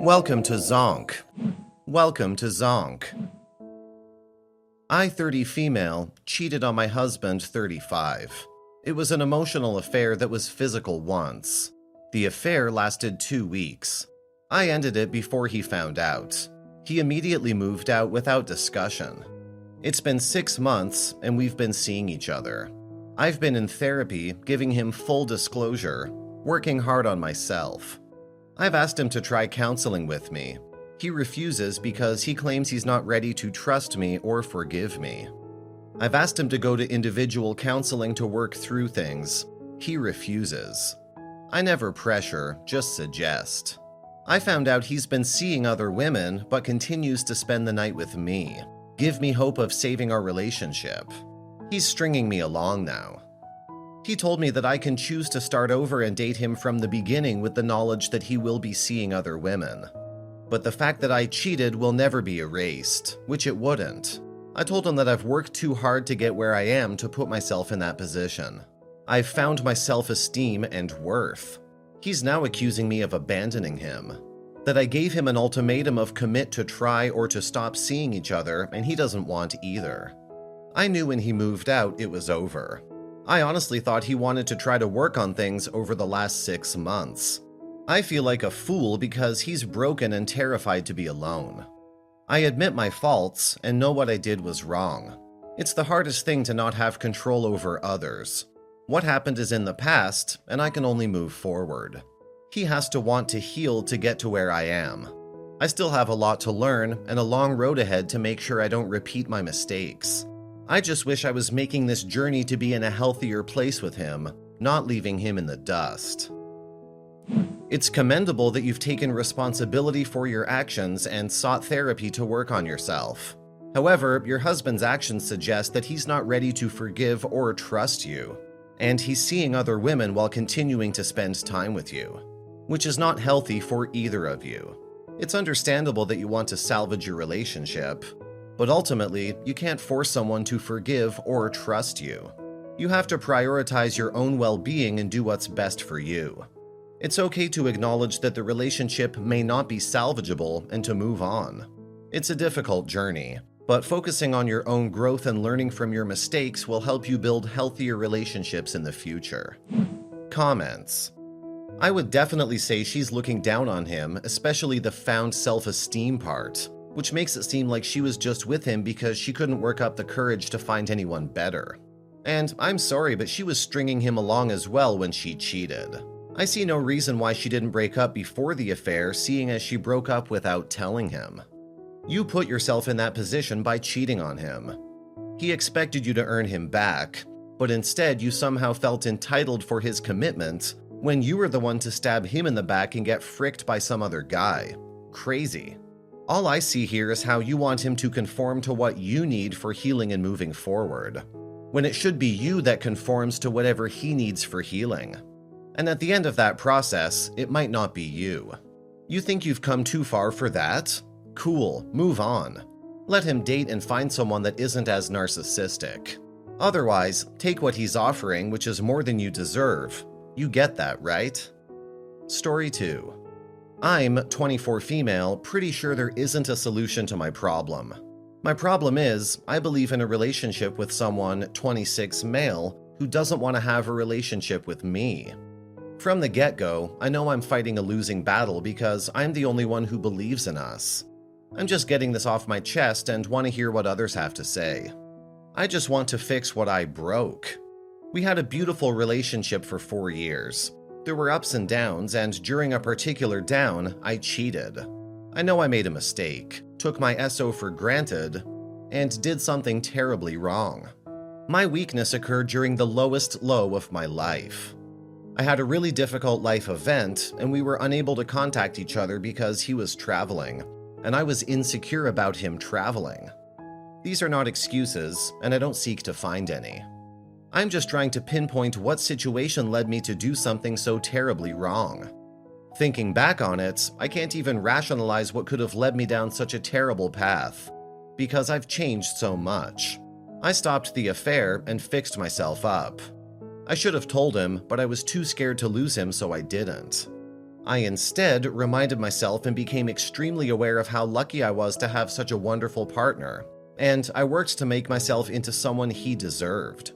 Welcome to Zonk. Welcome to Zonk. I, 30 female, cheated on my husband, 35. It was an emotional affair that was physical once. The affair lasted 2 weeks. I ended it before he found out. He immediately moved out without discussion. It's been 6 months and we've been seeing each other. I've been in therapy, giving him full disclosure, working hard on myself. I've asked him to try counseling with me. He refuses because he claims he's not ready to trust me or forgive me. I've asked him to go to individual counseling to work through things. He refuses. I never pressure, just suggest. I found out he's been seeing other women but continues to spend the night with me. Give me hope of saving our relationship. He's stringing me along now. He told me that I can choose to start over and date him from the beginning with the knowledge that he will be seeing other women. But the fact that I cheated will never be erased, which it wouldn't. I told him that I've worked too hard to get where I am to put myself in that position. I've found my self-esteem and worth. He's now accusing me of abandoning him. That I gave him an ultimatum of commit to try or to stop seeing each other, and he doesn't want either. I knew when he moved out it was over. I honestly thought he wanted to try to work on things over the last 6 months. I feel like a fool because he's broken and terrified to be alone. I admit my faults and know what I did was wrong. It's the hardest thing to not have control over others. What happened is in the past, and I can only move forward. He has to want to heal to get to where I am. I still have a lot to learn and a long road ahead to make sure I don't repeat my mistakes. I just wish I was making this journey to be in a healthier place with him, not leaving him in the dust. It's commendable that you've taken responsibility for your actions and sought therapy to work on yourself. However, your husband's actions suggest that he's not ready to forgive or trust you, and he's seeing other women while continuing to spend time with you, which is not healthy for either of you. It's understandable that you want to salvage your relationship, but ultimately, you can't force someone to forgive or trust you. You have to prioritize your own well-being and do what's best for you. It's okay to acknowledge that the relationship may not be salvageable and to move on. It's a difficult journey, but focusing on your own growth and learning from your mistakes will help you build healthier relationships in the future. Comments. I would definitely say she's looking down on him, especially the found self-esteem part, which makes it seem like she was just with him because she couldn't work up the courage to find anyone better. And I'm sorry, but she was stringing him along as well when she cheated. I see no reason why she didn't break up before the affair, seeing as she broke up without telling him. You put yourself in that position by cheating on him. He expected you to earn him back, but instead you somehow felt entitled for his commitment when you were the one to stab him in the back and get fricked by some other guy. Crazy. All I see here is how you want him to conform to what you need for healing and moving forward, when it should be you that conforms to whatever he needs for healing. And at the end of that process, it might not be you. You think you've come too far for that? Cool, move on. Let him date and find someone that isn't as narcissistic. Otherwise, take what he's offering, which is more than you deserve. You get that, right? Story 2. I'm 24 female, pretty sure there isn't a solution to my problem. My problem is, I believe in a relationship with someone 26 male who doesn't want to have a relationship with me. From the get-go, I know I'm fighting a losing battle because I'm the only one who believes in us. I'm just getting this off my chest and want to hear what others have to say. I just want to fix what I broke. We had a beautiful relationship for 4 years. There were ups and downs, and during a particular down, I cheated. I know I made a mistake, took my SO for granted, and did something terribly wrong. My weakness occurred during the lowest low of my life. I had a really difficult life event, and we were unable to contact each other because he was traveling, and I was insecure about him traveling. These are not excuses, and I don't seek to find any. I'm just trying to pinpoint what situation led me to do something so terribly wrong. Thinking back on it, I can't even rationalize what could have led me down such a terrible path, because I've changed so much. I stopped the affair and fixed myself up. I should have told him, but I was too scared to lose him, so I didn't. I instead reminded myself and became extremely aware of how lucky I was to have such a wonderful partner, and I worked to make myself into someone he deserved.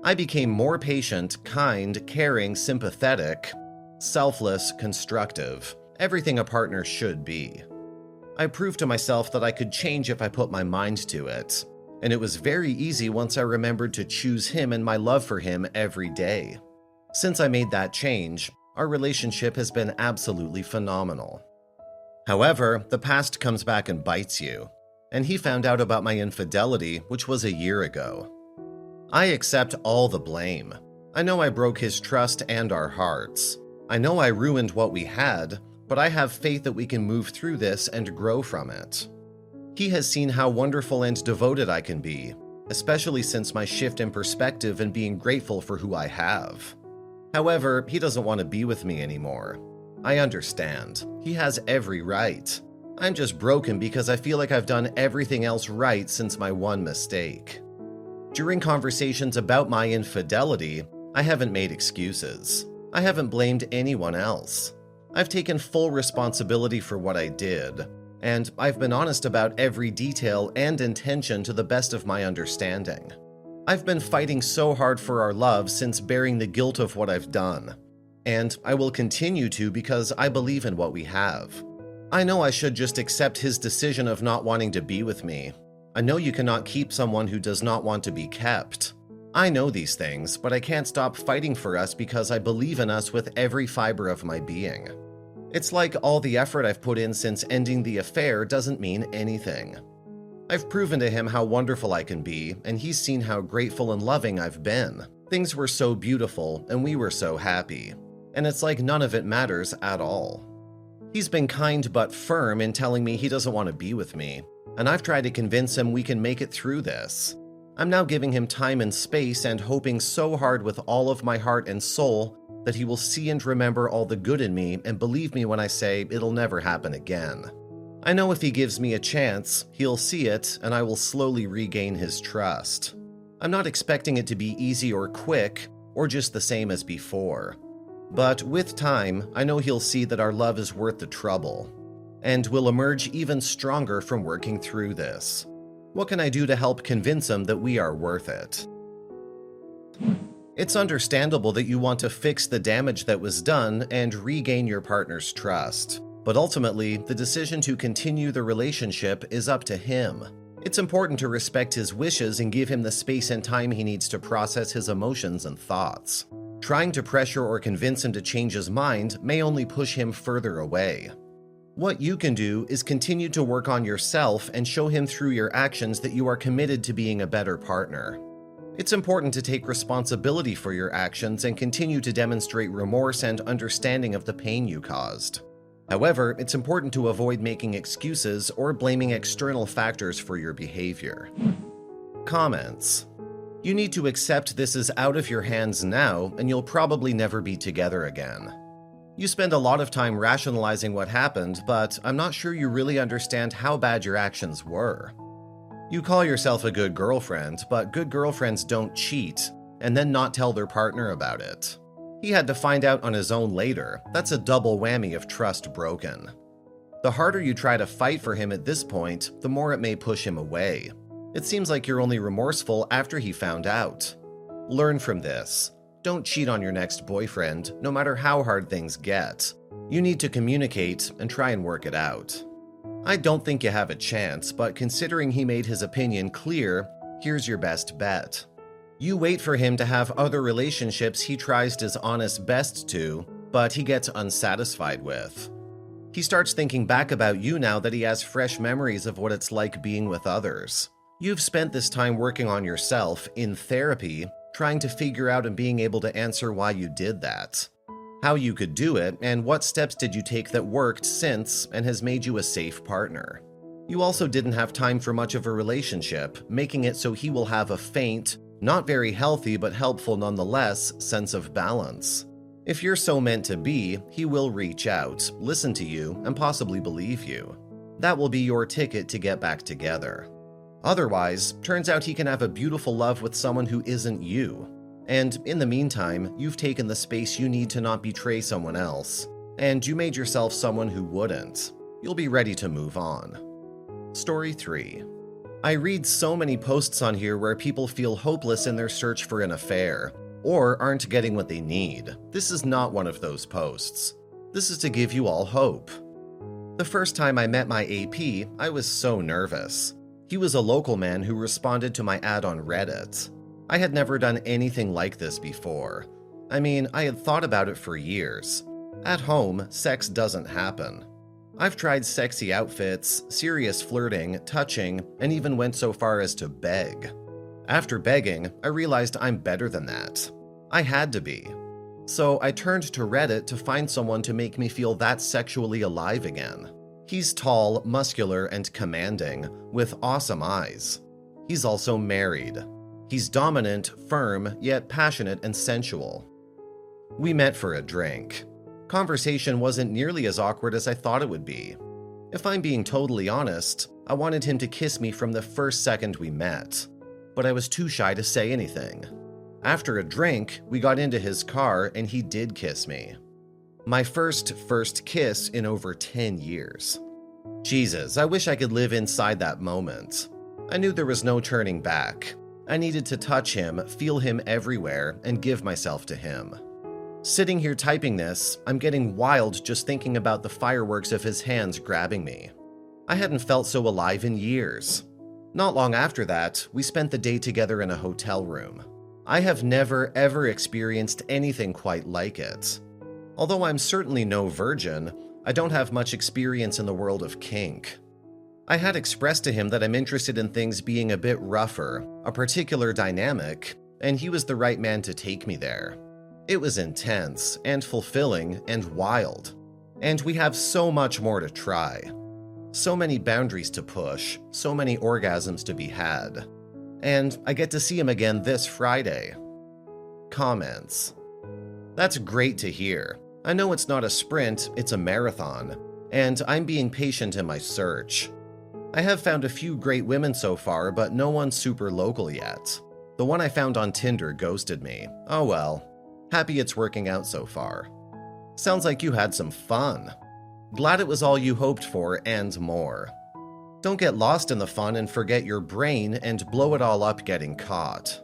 I became more patient, kind, caring, sympathetic, selfless, constructive, everything a partner should be. I proved to myself that I could change if I put my mind to it, and it was very easy once I remembered to choose him and my love for him every day. Since I made that change, our relationship has been absolutely phenomenal. However, the past comes back and bites you, and he found out about my infidelity, which was a year ago. I accept all the blame. I know I broke his trust and our hearts. I know I ruined what we had, but I have faith that we can move through this and grow from it. He has seen how wonderful and devoted I can be, especially since my shift in perspective and being grateful for who I have. However, he doesn't want to be with me anymore. I understand. He has every right. I'm just broken because I feel like I've done everything else right since my one mistake. During conversations about my infidelity, I haven't made excuses. I haven't blamed anyone else. I've taken full responsibility for what I did, and I've been honest about every detail and intention to the best of my understanding. I've been fighting so hard for our love since bearing the guilt of what I've done, and I will continue to because I believe in what we have. I know I should just accept his decision of not wanting to be with me. I know you cannot keep someone who does not want to be kept. I know these things, but I can't stop fighting for us because I believe in us with every fiber of my being. It's like all the effort I've put in since ending the affair doesn't mean anything. I've proven to him how wonderful I can be, and he's seen how grateful and loving I've been. Things were so beautiful, and we were so happy. And it's like none of it matters at all. He's been kind but firm in telling me he doesn't want to be with me, and I've tried to convince him we can make it through this. I'm now giving him time and space and hoping so hard with all of my heart and soul that he will see and remember all the good in me and believe me when I say it'll never happen again. I know if he gives me a chance, he'll see it and I will slowly regain his trust. I'm not expecting it to be easy or quick or just the same as before. But with time, I know he'll see that our love is worth the trouble and will emerge even stronger from working through this. What can I do to help convince him that we are worth it? It's understandable that you want to fix the damage that was done and regain your partner's trust. But ultimately, the decision to continue the relationship is up to him. It's important to respect his wishes and give him the space and time he needs to process his emotions and thoughts. Trying to pressure or convince him to change his mind may only push him further away. What you can do is continue to work on yourself and show him through your actions that you are committed to being a better partner. It's important to take responsibility for your actions and continue to demonstrate remorse and understanding of the pain you caused. However, it's important to avoid making excuses or blaming external factors for your behavior. Comments. You need to accept this is out of your hands now, and you'll probably never be together again. You spend a lot of time rationalizing what happened, but I'm not sure you really understand how bad your actions were. You call yourself a good girlfriend, but good girlfriends don't cheat and then not tell their partner about it. He had to find out on his own later. That's a double whammy of trust broken. The harder you try to fight for him at this point, the more it may push him away. It seems like you're only remorseful after he found out. Learn from this. Don't cheat on your next boyfriend, no matter how hard things get. You need to communicate and try and work it out. I don't think you have a chance, but considering he made his opinion clear, here's your best bet. You wait for him to have other relationships he tries his honest best to, but he gets unsatisfied with. He starts thinking back about you now that he has fresh memories of what it's like being with others. You've spent this time working on yourself, in therapy, trying to figure out and being able to answer why you did that. How you could do it, and what steps did you take that worked since and has made you a safe partner. You also didn't have time for much of a relationship, making it so he will have a faint, not very healthy but helpful nonetheless, sense of balance. If you're so meant to be, he will reach out, listen to you, and possibly believe you. That will be your ticket to get back together. Otherwise, turns out he can have a beautiful love with someone who isn't you. And in the meantime, you've taken the space you need to not betray someone else, and you made yourself someone who wouldn't. You'll be ready to move on. Story 3. I read so many posts on here where people feel hopeless in their search for an affair, or aren't getting what they need. This is not one of those posts. This is to give you all hope. The first time I met my AP, I was so nervous. He was a local man who responded to my ad on Reddit. I had never done anything like this before. I mean, I had thought about it for years. At home, sex doesn't happen. I've tried sexy outfits, serious flirting, touching, and even went so far as to beg. After begging, I realized I'm better than that. I had to be. So I turned to Reddit to find someone to make me feel that sexually alive again. He's tall, muscular, and commanding, with awesome eyes. He's also married. He's dominant, firm, yet passionate and sensual. We met for a drink. Conversation wasn't nearly as awkward as I thought it would be. If I'm being totally honest, I wanted him to kiss me from the first second we met, but I was too shy to say anything. After a drink, we got into his car and he did kiss me. My first kiss in over 10 years. Jesus, I wish I could live inside that moment. I knew there was no turning back. I needed to touch him, feel him everywhere, and give myself to him. Sitting here typing this, I'm getting wild just thinking about the fireworks of his hands grabbing me. I hadn't felt so alive in years. Not long after that, we spent the day together in a hotel room. I have never ever experienced anything quite like it. Although I'm certainly no virgin, I don't have much experience in the world of kink. I had expressed to him that I'm interested in things being a bit rougher, a particular dynamic, and he was the right man to take me there. It was intense and fulfilling and wild, and we have so much more to try. So many boundaries to push, so many orgasms to be had. And I get to see him again this Friday. Comments. That's great to hear. I know it's not a sprint, it's a marathon, and I'm being patient in my search. I have found a few great women so far, but no one super local yet. The one I found on Tinder ghosted me. Oh well. Happy it's working out so far. Sounds like you had some fun. Glad it was all you hoped for and more. Don't get lost in the fun and forget your brain and blow it all up getting caught.